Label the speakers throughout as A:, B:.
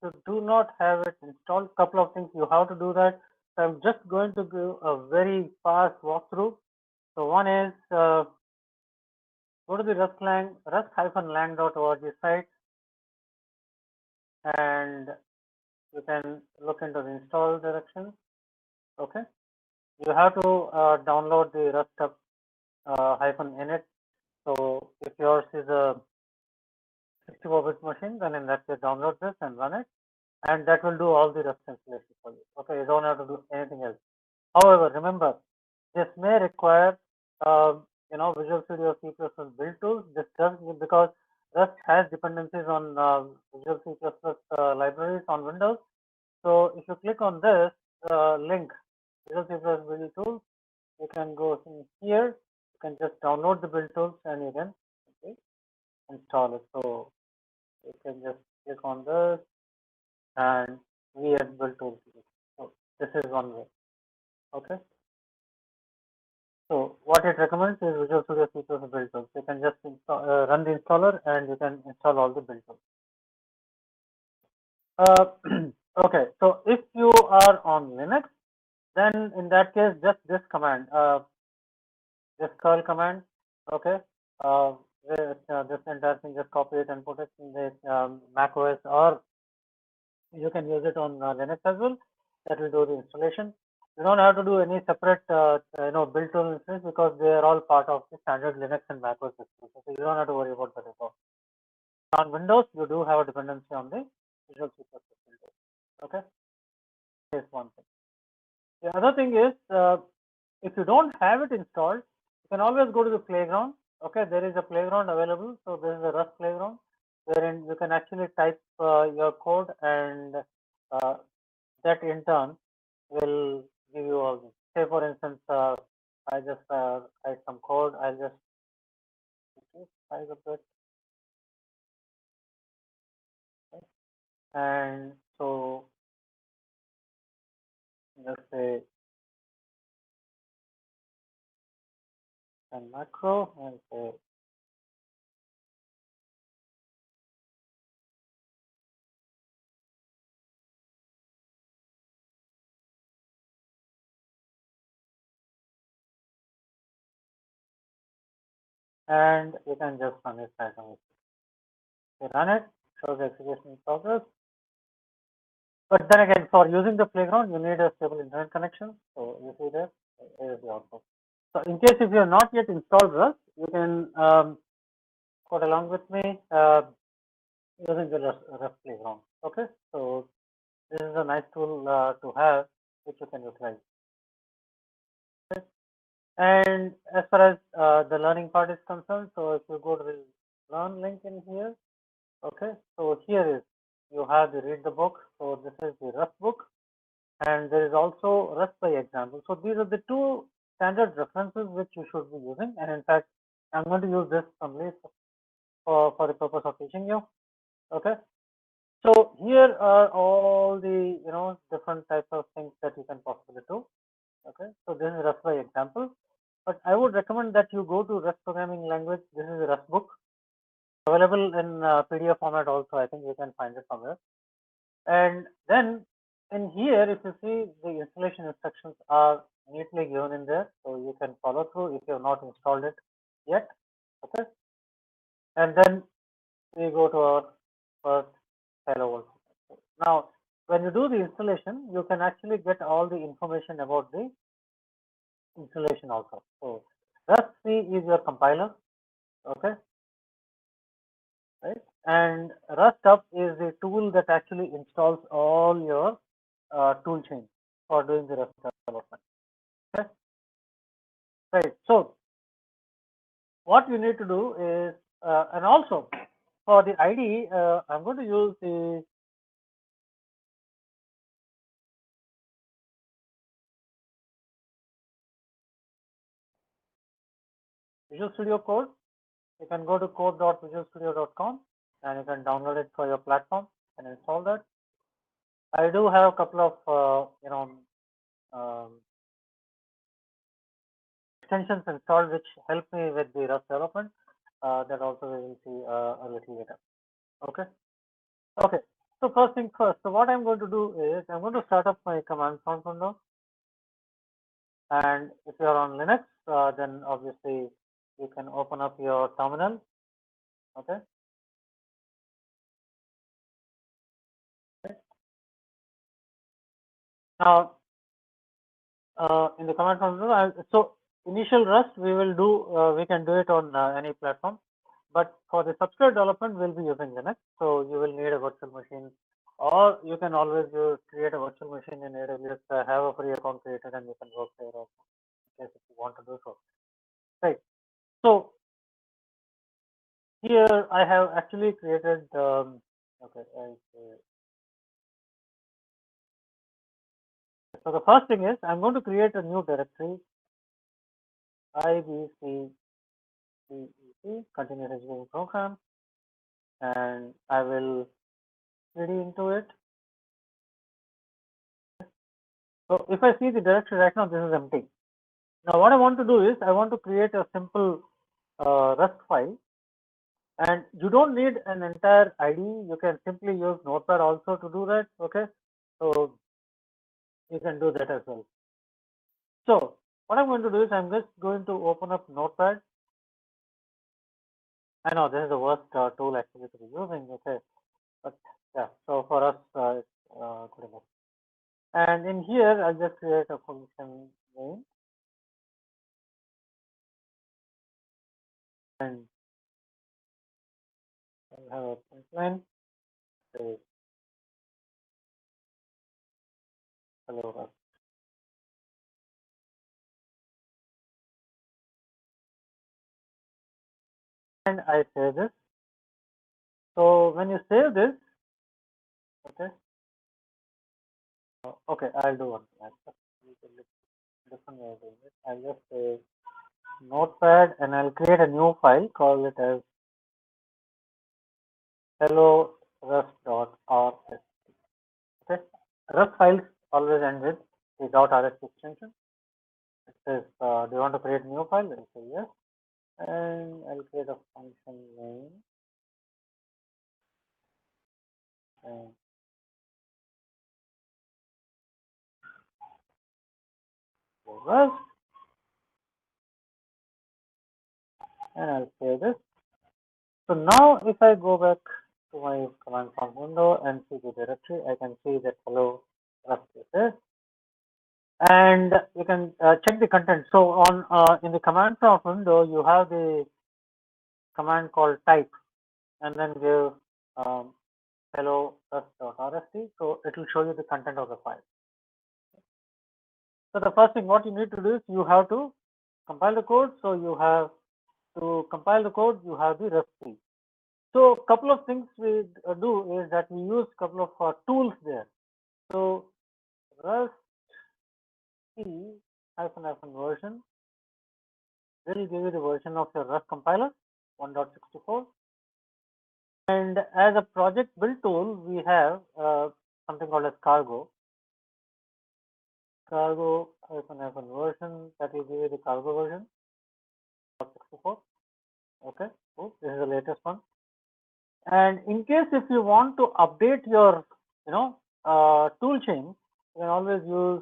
A: you do not have it installed, couple of things you have to do that. So I'm just going to give a very fast walkthrough. So one is go to the rust-lang.org site, and you can look into the install directions. Okay, you have to download the rust -init. So if yours is a 64-bit machine, then in that case download this and run it, and that will do all the rust installation for you. Okay, you don't have to do anything else. However, remember, this may require Visual Studio C++ build tools. This does, because Rust has dependencies on Visual C++ libraries on Windows. So if you click on this link, Visual C++ build tools, you can go in here. You can just download the build tools and you can install it. So you can just click on this and we add build tools. So this is one way. Okay. So what it recommends is Visual Studio C++ build tools. You can just run the installer and you can install all the build tools. Okay, so if you are on Linux, then in that case, just this command, this curl command, okay, this entire thing, just copy it and put it in the Mac OS, or you can use it on Linux as well. That will do the installation. You don't have to do any separate, build tool instance, because they are all part of the standard Linux and Mac OS systems. So you don't have to worry about that at all. On Windows, you do have a dependency on the Visual C++ build. Okay, here's one thing. The other thing is, if you don't have it installed, you can always go to the playground. Okay, there is a playground available. So this is a Rust playground, wherein you can actually type your code, and that in turn will give you all this. Say for instance, I just write some code. I'll just size a bit, okay. And so let's say a macro and say and you can just run it right away. You run it, shows the execution in progress. But then again, for using the playground, you need a stable internet connection. So you see there, here is the output. So in case if you have not yet installed Rust, you can code along with me using the Rust playground. Okay, so this is a nice tool to have, which you can utilize. Okay. And as far as the learning part is concerned, so if you go to the learn link in here, okay, so here is, you have the read the book. So this is the Rust book, and there is also Rust by example. So these are the two standard references which you should be using. And in fact, I'm going to use this only for the purpose of teaching you. Okay. So here are all the different types of things that you can possibly do. Okay. So this is Rust by example. But I would recommend that you go to Rust programming language. This is a Rust book, available in PDF format also. I think you can find it somewhere. And then in here, if you see, the installation instructions are neatly given in there, so you can follow through if you have not installed it yet. Okay. And then we go to our first hello world. Now, when you do the installation, you can actually get all the information about the installation also. So Rust C is your compiler. Okay. Right. And Rust Up is the tool that actually installs all your tool chain for doing the Rust development. Okay. Right. So what you need to do is, and also for the IDE, I'm going to use the Visual Studio Code. You can go to code.visualstudio.com and you can download it for your platform and install that. I do have a couple of extensions installed which help me with the Rust development. That also we will see a little later. Okay. Okay. So first thing first, so what I'm going to do is I'm going to start up my command prompt window. And if you're on Linux, then obviously you can open up your terminal. Okay. Now, in the command prompt window, so initial Rust we can do it on any platform, but for the substrate development we'll be using Linux. So you will need a virtual machine, or you can always create a virtual machine in AWS, have a free account created, and you can work there also, in case if you want to do so. Right. So here I have actually created. Okay. So the first thing is I'm going to create a new directory, IBC CEP Continuous Education Program, and I will cd into it. So if I see the directory right now, this is empty. Now what I want to do is I want to create a simple Rust file, and you don't need an entire IDE. You can simply use Notepad also to do that. Okay, so you can do that as well. So what I'm going to do is I'm just going to open up Notepad. I know this is the worst tool actually to be using. Okay, but yeah, so for us it's good enough. And in here I'll just create a function name, and I'll have a punchline. Say hello Rust. And I save this. So when you save this, okay, okay, I'll do one thing. Different way of doing it. I'll just say Notepad, and I'll create a new file, call it as hello rust.rs. Okay, Rust files always end with the .rs extension. It says, do you want to create a new file? I'll say yes, and I'll create a function name, and Rust, and I'll save this. So now if I go back to my command prompt window and see the directory, I can see that hello Rust is there. And you can check the content. So on in the command prompt window, you have the command called type, and then give hello rust.rst. So it will show you the content of the file. So the first thing what you need to do is you have to compile the code. So you have to compile the code. You have the Rust C. So a couple of things we do is that we use a couple of tools there. So Rust C -version will give you the version of your Rust compiler 1.64. And as a project build tool, we have something called as cargo. Cargo -version that will give you the cargo version 1.64. Okay, cool. This is the latest one. And in case if you want to update your, tool chain, you can always use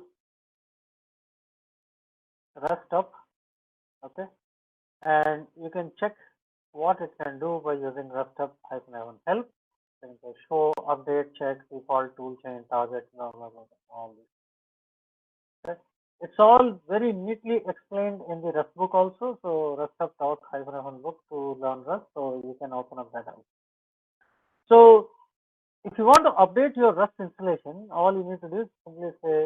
A: Rust up. Okay, and you can check what it can do by using Rust up -help. You can say show, update, check, default, tool chain, target, normal, all this. Okay. It's all very neatly explained in the Rust book also. So Rust up -book to learn Rust. So you can open up that out. So if you want to update your Rust installation, all you need to do is simply say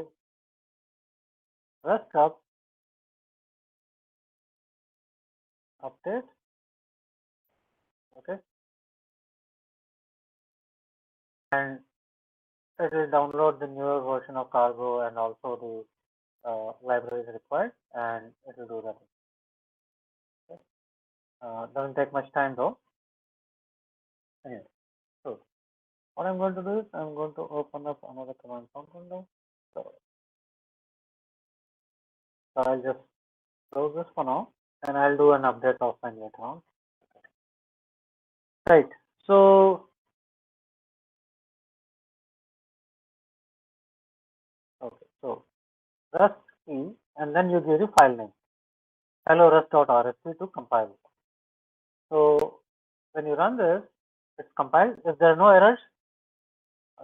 A: Rust up update. Okay, and it will download the newer version of cargo and also the libraries required, and it will do that. Okay. Doesn't take much time though. Anyway, so what I'm going to do is I'm going to open up another command prompt window. So I'll just close this for now, and I'll do an update offline later on. Right. So rust key, and then you give the file name hello rust.rsp to compile it. So when you run this, it's compiled. If there are no errors,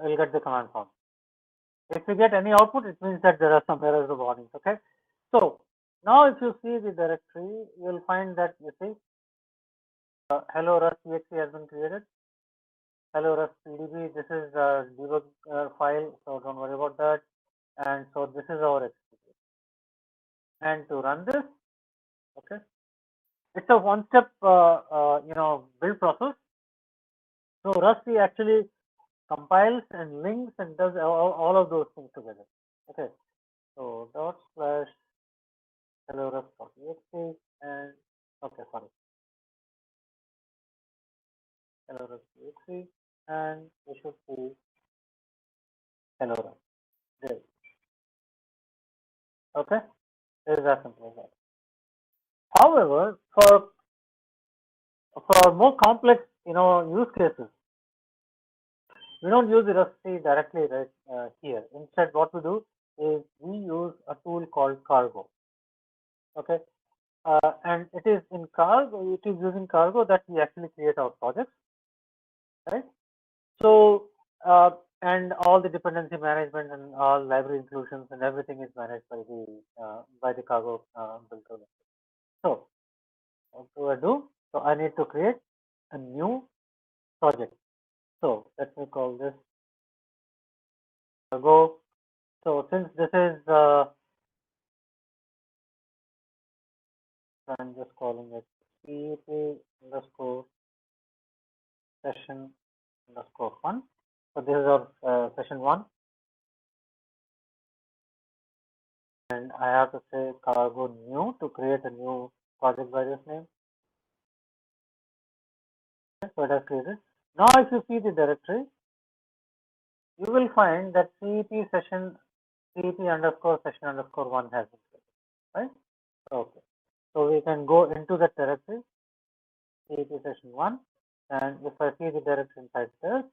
A: you'll get the command prompt. If you get any output, it means that there are some errors or warnings. Okay. So now if you see the directory, you'll find that you see hello rust.exe has been created. Hello rust pdb. This is a debug file, so don't worry about that. And so this is our executable. And to run this, okay, it's a one-step build process. So Rust actually compiles and links and does all of those things together. Okay, so dot slash hello rust.exe and okay, sorry, hello rust.exe and we should see hello rust. There. Okay, it is as simple as that. However, for more complex use cases, we don't use the Rust directly right here. Instead, what we do is we use a tool called Cargo. Okay, and it is in Cargo. It is using Cargo that we actually create our projects, right? So and all the dependency management and all library inclusions and everything is managed by the Cargo build tool. So what do I do? So I need to create a new project. So let me call this Cargo. So since this is I'm just calling it CEP underscore session underscore 1. So this is our session 1. And I have to say cargo new to create a new project by this name. Okay, so it has created. Now if you see the directory, you will find that CEP underscore session underscore 1 has been created, right? Okay. So we can go into the directory, CEP session 1, and if I see the directory inside this,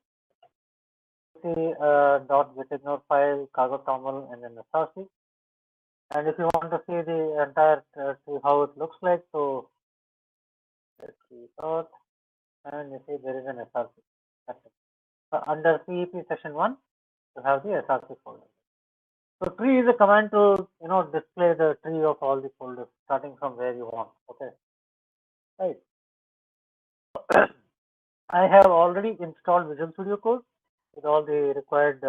A: see .gitignore file, cargo toml, and then the src. And if you want to see the entire see how it looks like, so let's see dot, and you see there is an src. That's it. So under CEP session 1, you have the src folder. So tree is a command to display the tree of all the folders starting from where you want. Okay, right. I have already installed Visual Studio Code with all the required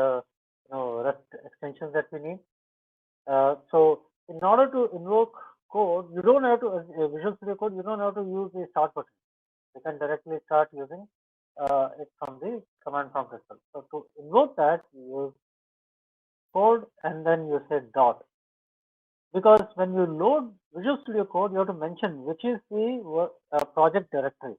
A: Rust extensions that we need. So in order to invoke code, you don't have to Visual Studio Code. You don't have to use the start button. You can directly start using it from the command prompt itself. So to invoke that, you use code and then you say dot. Because when you load Visual Studio Code, you have to mention which is the project directory.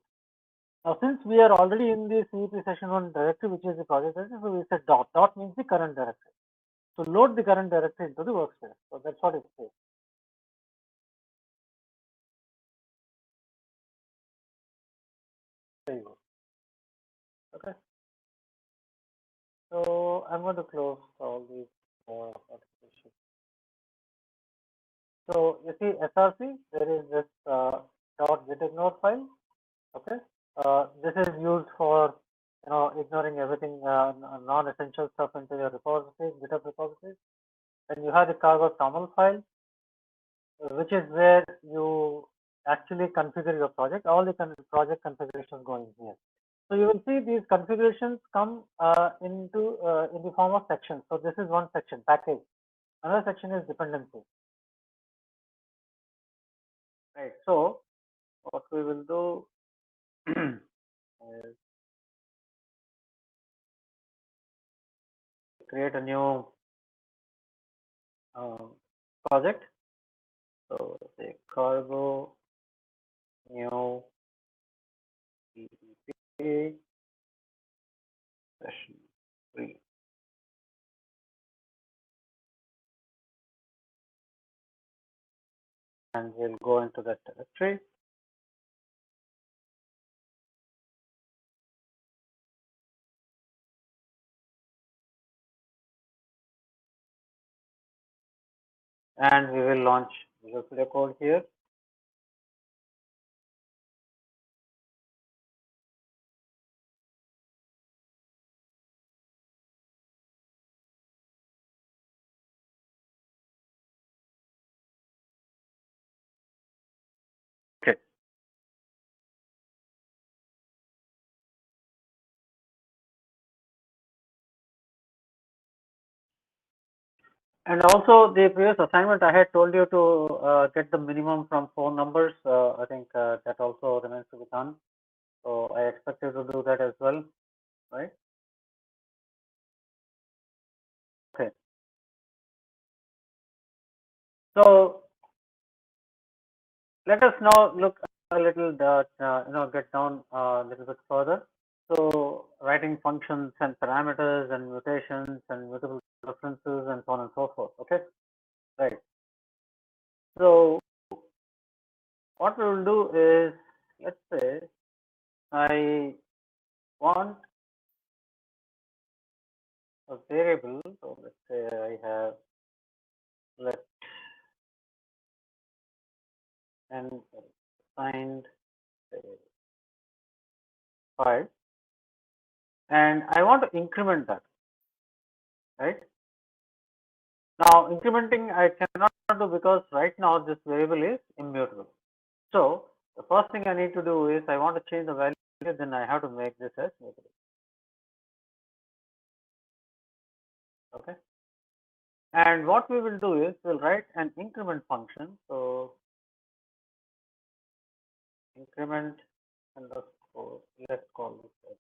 A: Now, since we are already in the CEP session 1 directory, which is the project directory, so we said dot. Dot means the current directory. So load the current directory into the workspace. So that's what it says. There you go. Okay. So I'm going to close all these notifications. So you see src, there is this .gitignore file. Okay. This is used for ignoring everything non-essential stuff into your repository, GitHub repository. And you have the cargo toml file, which is where you actually configure your project. All the project configurations go in here. So you will see these configurations come in the form of sections. So this is one section, package. Another section is dependency. Right. So what we will do is create a new project. So say cargo new PEP session 3. And we'll go into that directory. and we will launch Visual Studio Code here. Okay. And also the previous assignment I had told you to get the minimum from 4 numbers. I think that also remains to be done. So I expect you to do that as well, right? Okay. So let us now look a little get down a little bit further. So writing functions and parameters and mutations and mutable references and so on and so forth. Okay, right. So what we will do is, let's say I want a variable. So let's say I have let and signed 5, and I want to increment that, right? Now incrementing I cannot do because right now this variable is immutable. So the first thing I need to do is I want to change the value, then I have to make this as mutable. Okay. And what we will do is we'll write an increment function. So increment underscore, let's call this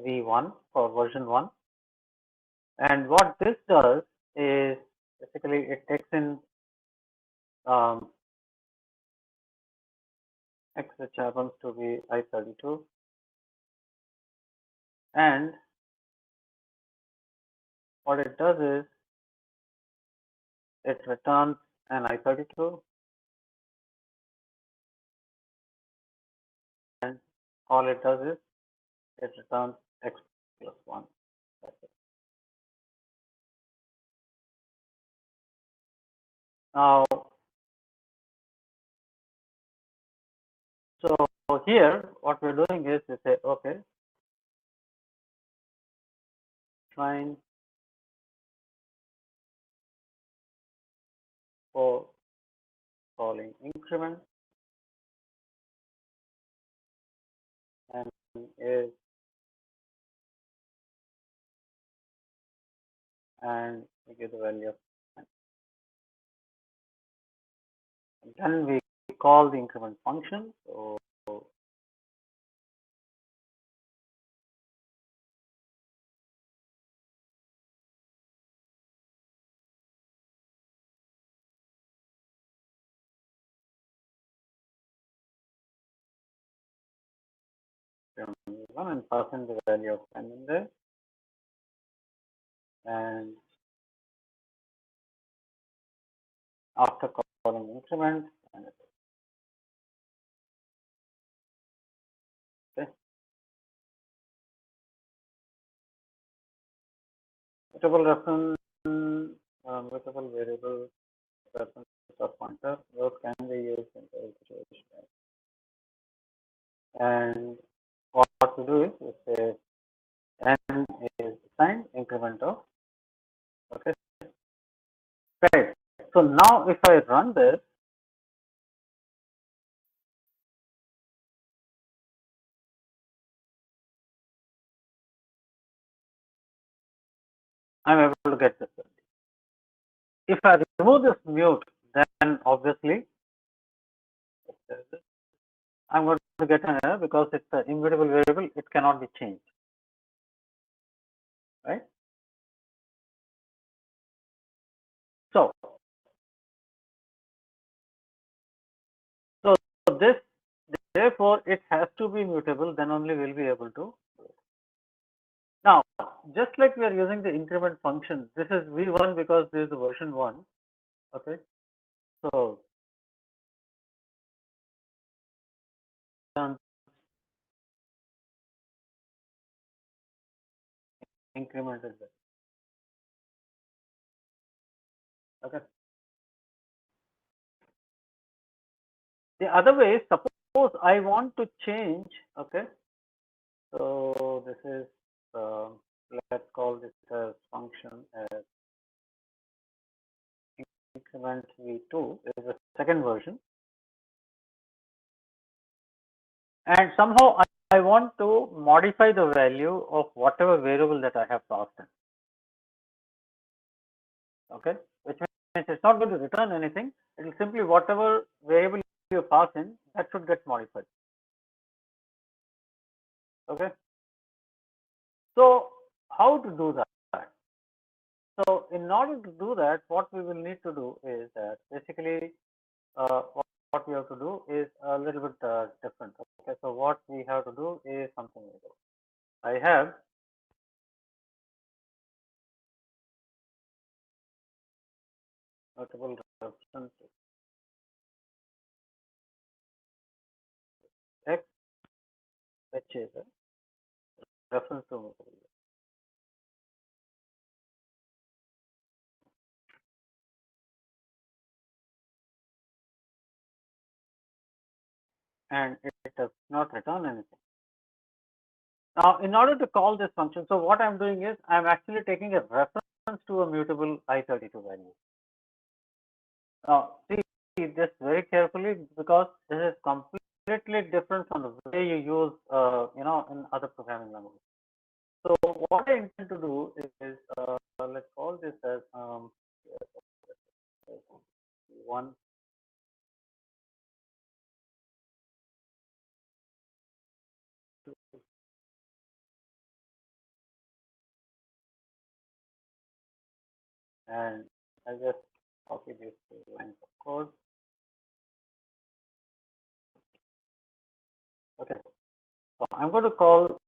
A: v1 for version 1. And what this does is basically it takes in x, which happens to be I32, and what it does is it returns an I32, and all it does is it returns x plus 1. That's it. Now, so here what we're doing is we say, okay, find for calling increment and is and we give the value of and then we call the increment function. So one and pass in the value of n in there, and after calling increment, and okay, mutable reference, mutable variable reference or pointer, those can be used in the situation. And what to do is we say n is assigned increment of, okay, right. So now if I run this, I'm able to get this. If I remove this mute, then obviously I'm going to get an error because it's an immutable variable, it cannot be changed, right? So this, therefore it has to be mutable, then only we'll be able to do it. Now, just like we are using the increment function, this is v1 because this is the version 1, okay? So increment is there. Okay. The other way, suppose I want to change. Okay. So this is let's call this as function as increment v2 is the second version, and somehow I want to modify the value of whatever variable that I have passed in. Okay, which means it's not going to return anything. It will simply whatever variable you pass in, that should get modified. Okay. So how to do that? So in order to do that, what we will need to do is that basically what we have to do is a little bit different. Okay, so what we have to do is something like this. I have multiple references x, which is a reference to multiple, and it does not return anything. Now, in order to call this function, so what I'm doing is I'm actually taking a reference to a mutable I32 value. Now, see this very carefully because this is completely different from the way you use, in other programming languages. So what I intend to do is let's call this as 1, and I just copy this lines of code. Okay, so I'm going to call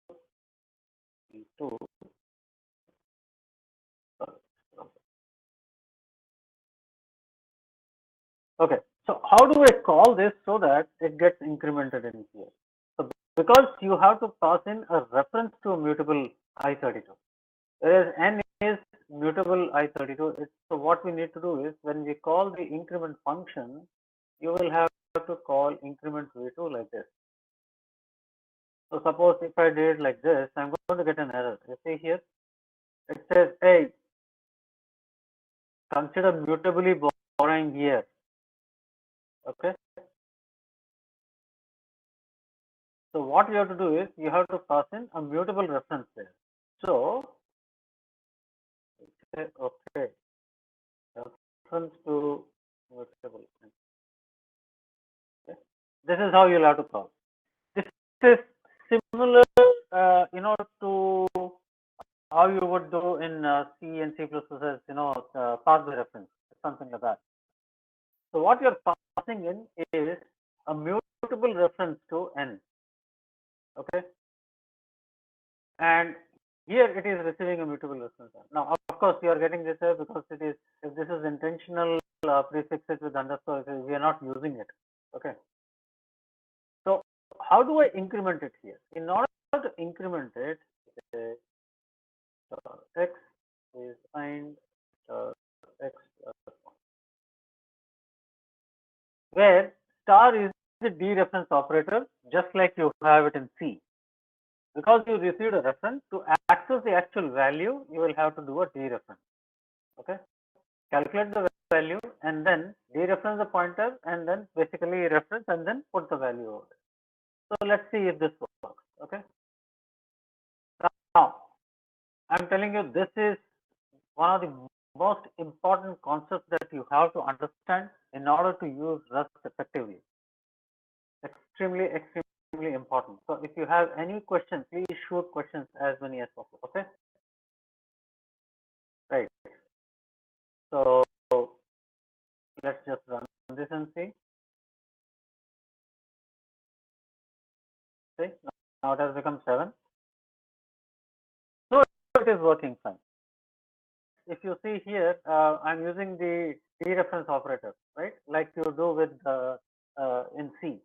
A: to okay. So how do I call this so that it gets incremented in here? So because you have to pass in a reference to a mutable I32, whereas n is mutable I32. So what we need to do is when we call the increment function, you will have to call increment v2 like this. So suppose if I did it like this, I'm going to get an error. You see here, it says, hey, consider mutably borrowing here. Okay. So what you have to do is you have to pass in a mutable reference there. So say okay, reference to mutable. Okay. This is how you'll have to call. This is similar, to how you would do in C and C++, pass the reference, something like that. So what you're passing in is a mutable reference to n. Okay, and here it is receiving a mutable reference. Now, of course, you are getting this here because it is, if this is intentional prefixes with underscore, we are not using it. Okay. So how do I increment it here? In order to increment it, x is find x where star is the dereference operator, just like you have it in C. Because you received a reference, to access the actual value, you will have to do a dereference. Okay, calculate the value and then dereference the pointer and then basically reference and then put the value over it. So let's see if this works. Okay. Now, I'm telling you, this is one of the most important concepts that you have to understand in order to use Rust effectively. Extremely important. So if you have any questions, please shoot questions as many as possible. Okay. Right. So let's just run this and see. See, now it has become 7. So it is working fine. If you see here, I'm using the dereference operator, right? Like you do with in C.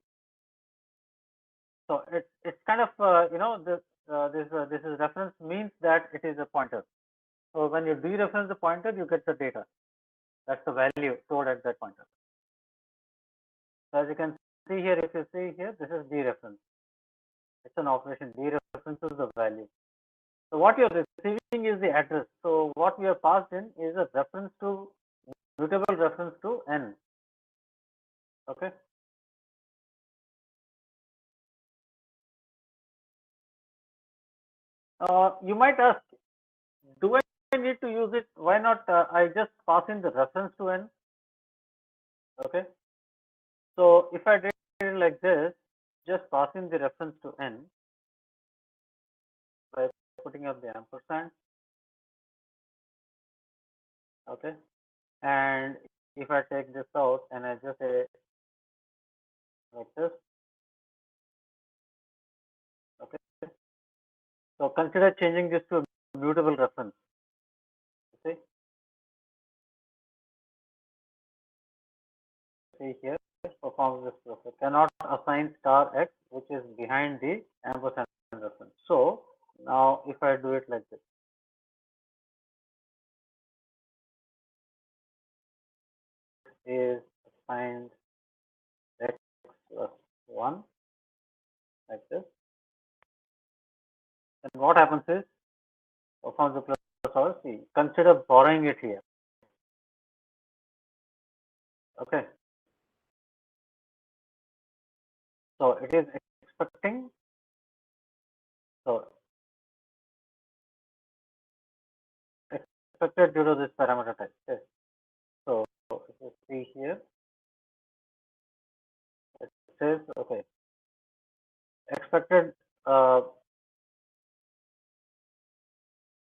A: So it's kind of this is reference means that it is a pointer. So when you dereference the pointer, you get the data. That's the value stored at that pointer. So as you can see here, if you see here, this is dereference. It's an operation. Dereferences the value. So what you're receiving is the address. So what we have passed in is a reference to mutable reference to n. Okay. You might ask, do I need to use it? Why not? I just pass in the reference to n. Okay. So if I did it like this, just pass in the reference to n by putting up the ampersand. Okay. And if I take this out and I just say like this, okay. So consider changing this to a mutable reference. See, here, performs this process. Cannot assign star x, which is behind the ampersand reference. So now if I do it like this, is assigned x plus 1 like this. And what happens is, performs the plus or see, consider borrowing it here. Okay. So it is expecting, so expected due to this parameter type. Okay. So if you see here, it says, okay, expected,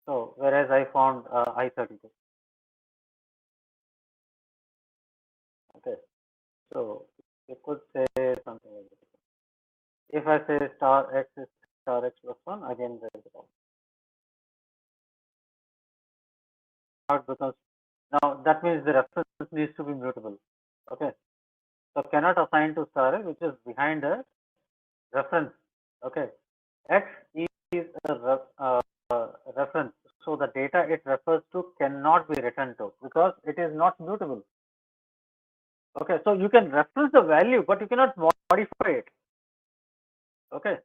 A: so whereas I found I32. Okay. So you could say something like this. If I say star x is star x plus 1, again there is a problem. Because now that means the reference needs to be mutable. Okay. So cannot assign to star x, which is behind a reference. Okay. X is a reference. So the data it refers to cannot be returned to because it is not mutable. Okay. So you can reference the value, but you cannot modify it. Okay.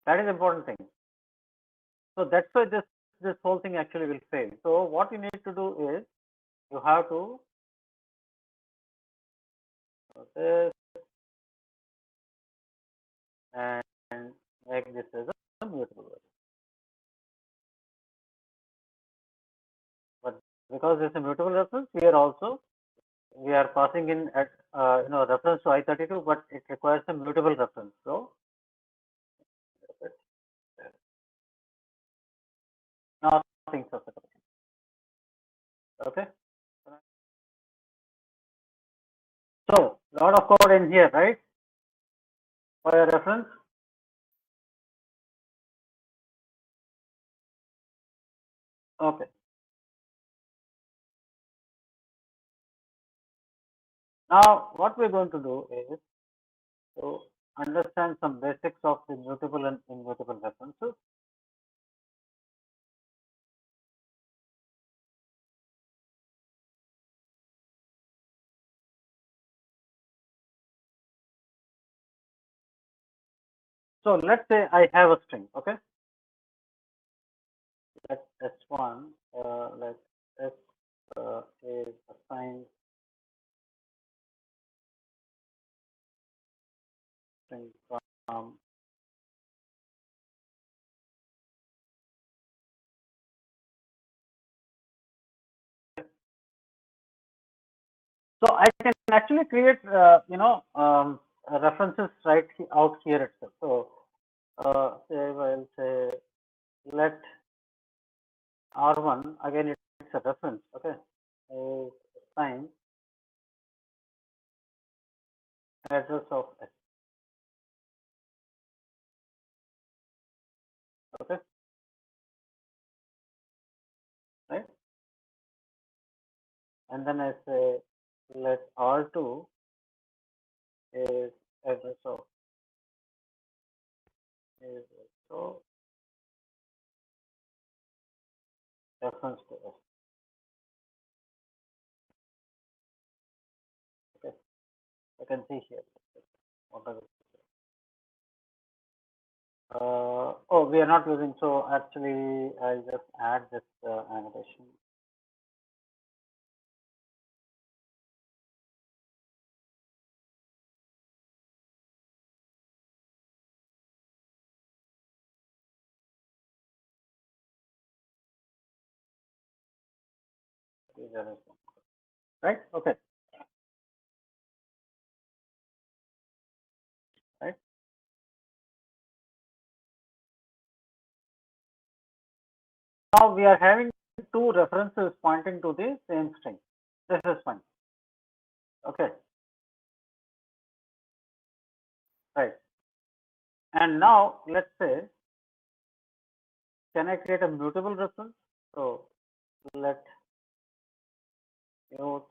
A: That is important thing. So that's why this whole thing actually will fail. So what you need to do is you have to this and make this as a mutable value. But because it's a mutable reference, we are passing in at reference to I32, but it requires a mutable reference. So now things are set up. Okay. So lot of code in here, right? For your reference. Okay. Now what we're going to do is to understand some basics of the mutable and immutable references. So let's say I have a string, okay? Let S1, let S is assigned string from so I can actually create references right out here itself. So say I'll say let R1 again it's a reference, okay? Is assigned address of S, okay? Right? And then I say let R2 is address of is also reference to S. I can see here. What are oh, we are not using, so actually I'll just add this annotation. Right? Okay. Right? Now we are having two references pointing to the same string. This is fine. Okay. Right. And now let's say, can I create a mutable reference? So let mute.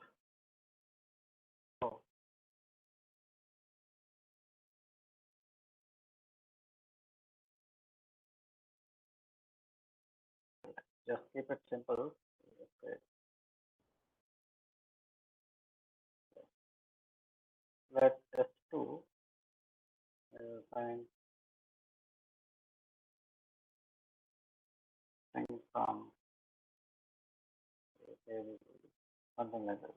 A: Oh, just keep it simple. Okay. Let S2 find thing from something like this.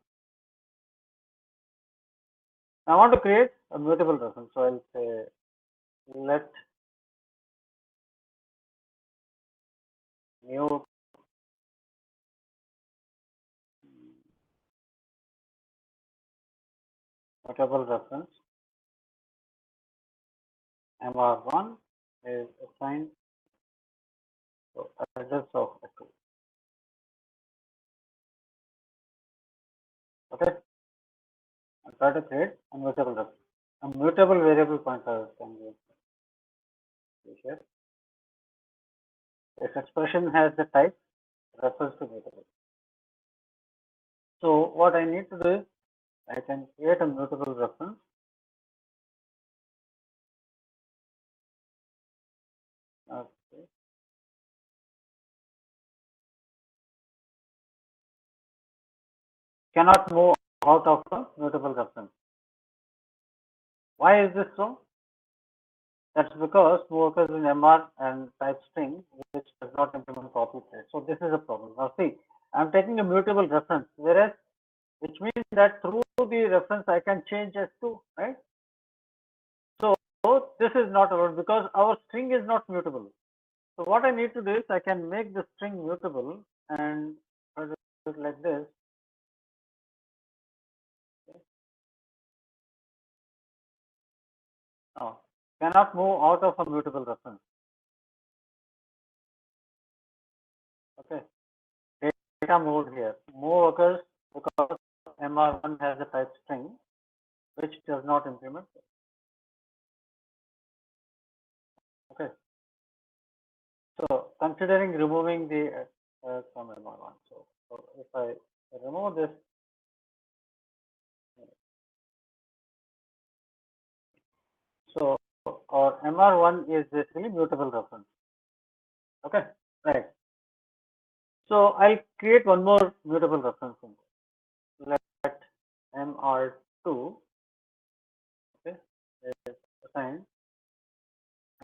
A: I want to create a mutable reference, so I'll say let mute mutable reference MR1 is assigned to address of S2. Okay, I'll try to create a mutable reference. A mutable variable pointer can be here. This expression has the type refers to mutable. So what I need to do is I can create a mutable reference. Okay. Cannot move out of a mutable reference. Why is this so? That's because move occurs in MR and type string, which does not implement copy paste. So this is a problem. Now see, I'm taking a mutable reference, whereas which means that through the reference I can change S2, right? So this is not allowed because our string is not mutable. So what I need to do is I can make the string mutable and do it like this. Now, cannot move out of a mutable reference. Okay, data moved here. Move occurs because MR1 has a type string which does not implement. Okay, so considering removing the from MR1, so if I remove this, so our MR1 is basically mutable reference. Okay, right. So I'll create one more mutable reference. Let MR2, okay, is assigned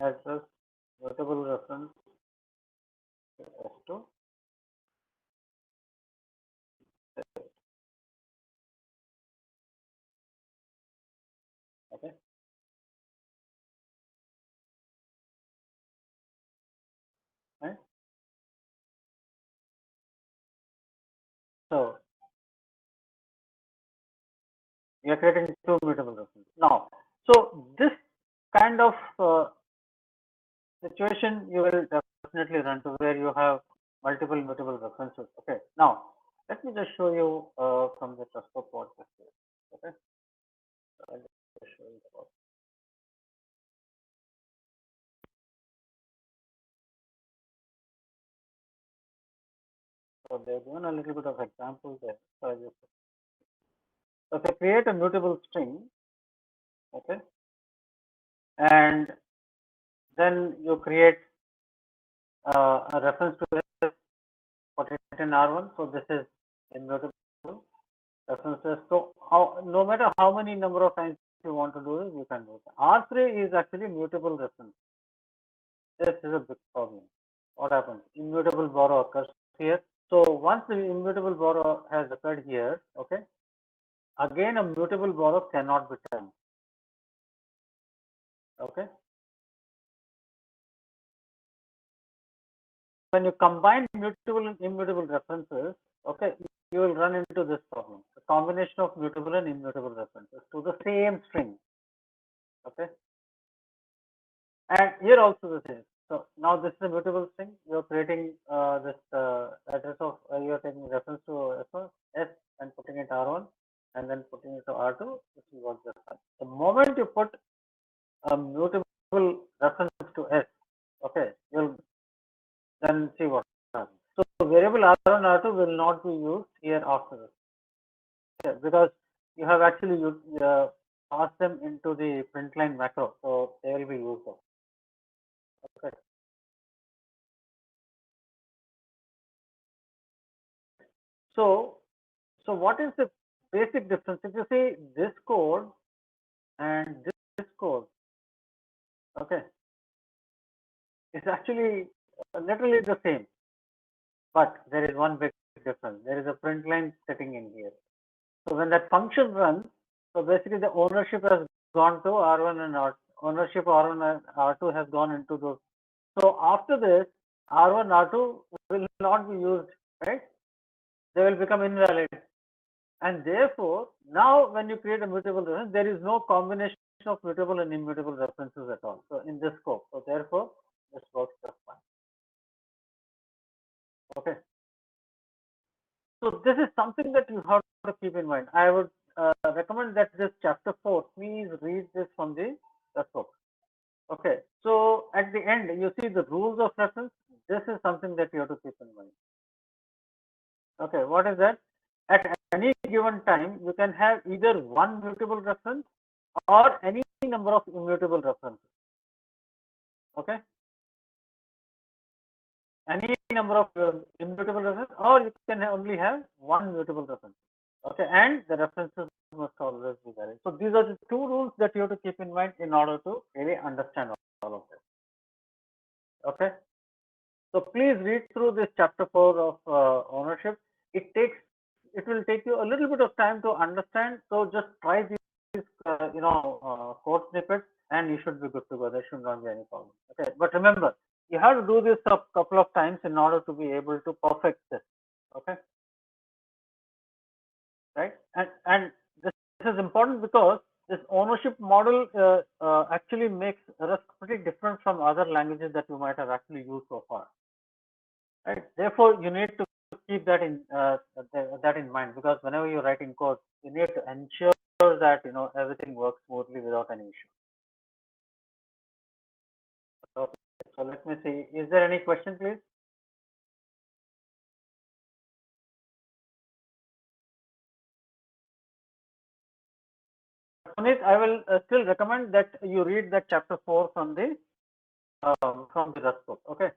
A: as a mutable reference to S2. Okay. Right. So we are creating two mutable references now. So this kind of situation you will definitely run to where you have multiple mutable references. Okay. Now let me just show you from the Trustbook what this is. Okay. So I'll just show you the So they've given a little bit of example there. So if I create a mutable string, okay, and then you create a reference to this, put it in R1. So this is immutable references. So no matter how many number of times you want to do it, you can do it. R3 is actually mutable reference. This is a big problem. What happens? Immutable borrow occurs here. So once the immutable borrow has occurred here, okay, again a mutable borrow cannot be turned. Okay. When you combine mutable and immutable references, okay, you will run into this problem. The combination of mutable and immutable references to the same string. Okay. And here also the same. So now this is a mutable string. You're creating this address of you're taking reference to S and putting it R1 and then putting it to R2. This is what just happens. The moment you put a mutable reference to S, okay, you'll then see what happens. So variable R1 R2 will not be used here after this. Okay, because you have actually passed them into the print line macro, so they will be used up. Okay. So what is the basic difference? If you see this code and this code, okay, it's actually literally the same, but there is one big difference. There is a print line setting in here. So when that function runs, so basically the ownership has gone to R1 and R2. Ownership R1 and R2 has gone into those. So after this, R1 R2 will not be used, right? They will become invalid. And therefore, now when you create a mutable reference, there is no combination of mutable and immutable references at all. So in this scope, so therefore, this works just fine. Okay. So this is something that you have to keep in mind. I would recommend that this chapter 4, please read this from the book. Okay. So at the end, you see the rules of reference. This is something that you have to keep in mind. Okay. What is that? At any given time, you can have either one mutable reference or any number of immutable references. Okay. Any number of immutable references, or you can only have one mutable reference. Okay, and the references must always be valid. So these are the two rules that you have to keep in mind in order to really understand all of this. Okay. So please read through this chapter 4 of ownership. It will take you a little bit of time to understand. So just try these code snippets, and you should be good to go. There should not be any problem. Okay, but remember, you have to do this a couple of times in order to be able to perfect this. Okay, right? And this is important because this ownership model actually makes Rust pretty different from other languages that you might have actually used so far. Right. Therefore, you need to keep that in mind, because whenever you're writing code, you need to ensure that everything works smoothly without any issue. Okay. So let me see. Is there any question, please? Puneet, I will still recommend that you read that chapter 4 from the Rust book. Okay.